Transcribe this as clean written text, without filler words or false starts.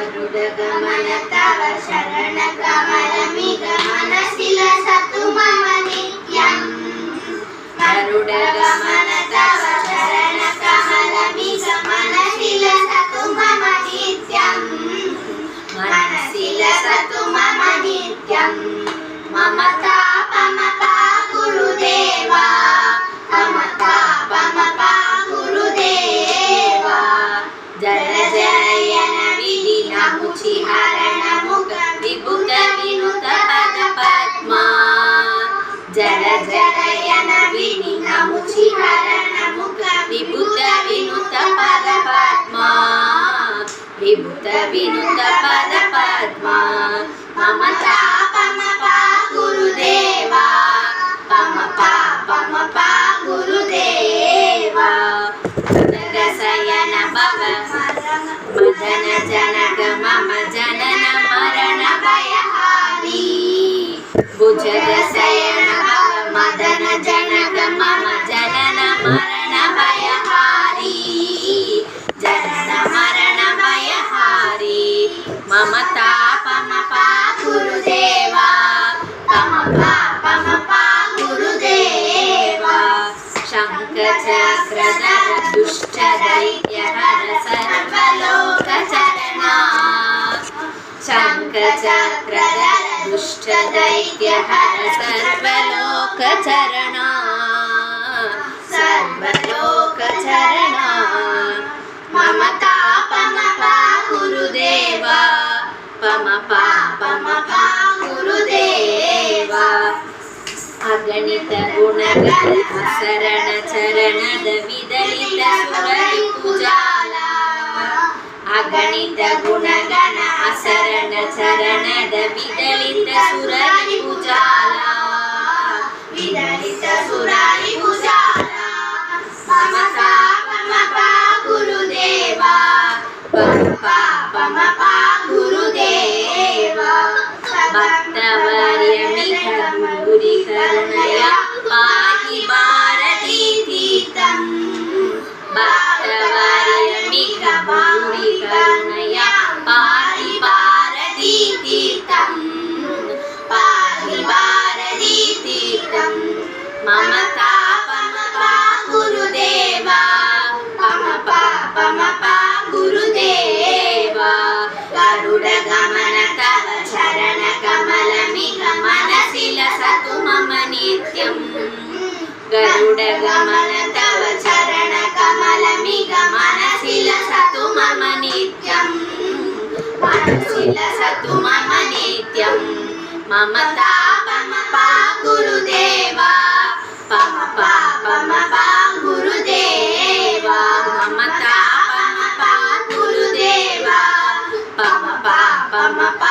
गरुडगमन तव शरणकमलमिगमनशिलसतु मम नित्यम् गरुडगमन तव शरणकमलमिगमनशिलसतु मम नित्यम् मनशिलसतु मम नित्यम् मम तापमपा गुरुदेवा मम तापमपा गुरुदेवा जल जयन विधिनमुचिहरण मुख विभुत विनुत पद पद्मा जल जयन विधिनमुचिहरण मुख विभुत विनुत पद पद्मा विभुत विनुत पद पद्मा मम तापमपा गुरुदेवा मम पापमपा गुरुदेवा जगशयन भव मदन जनक मम जनन मरण भयहारी भुजगशयन भव मदन जनक मम जनन मरण भयहारी जनन मरण भयहारी मम तापमपा गुरुदेवा मम पापमपा गुरुदेवा शङ्खचक्रधर दुष्टदैत्यहर सर्वलोकचरणा शङ्खचक्रधर दुष्टदैत्यहर सर्वलोकचरणा सर्वलोकचरणा मम तापमपा गुरुदेवा मम पापमपा गुरुदेवा अगणित गुणगण असरण चरणद विदलित सुररिपुजाला अगणित गुणगण असरण चरणद विदलित सुररिपुजाला विदलित सुररिपुजाला मम तापमपा गुरुदेवा मम पापमपा गुरुदेवा भक्तवर्यमिह भूरि करुणया पाहि भारती तीर्थम् भक्तवर्यमिह भूरि करुणया पाहि भारती तीर्थम् पाहि भारती तीर्थम् मम तापमपा गुरुदेवा मम पापमपा गुरुदेवा गरुडगमन तव शरणकमलमिगमनशिलसतु मम नित्यम् गरुडगमन तव शरणकमलमिगमनशिलसतु मम नित्यम् मनशिलसतु मम नित्यम् मम तापमपा गुरुदेवा मम पापमपा गुरुदेवा मम तापमपा गुरुदेवा मम पापमपा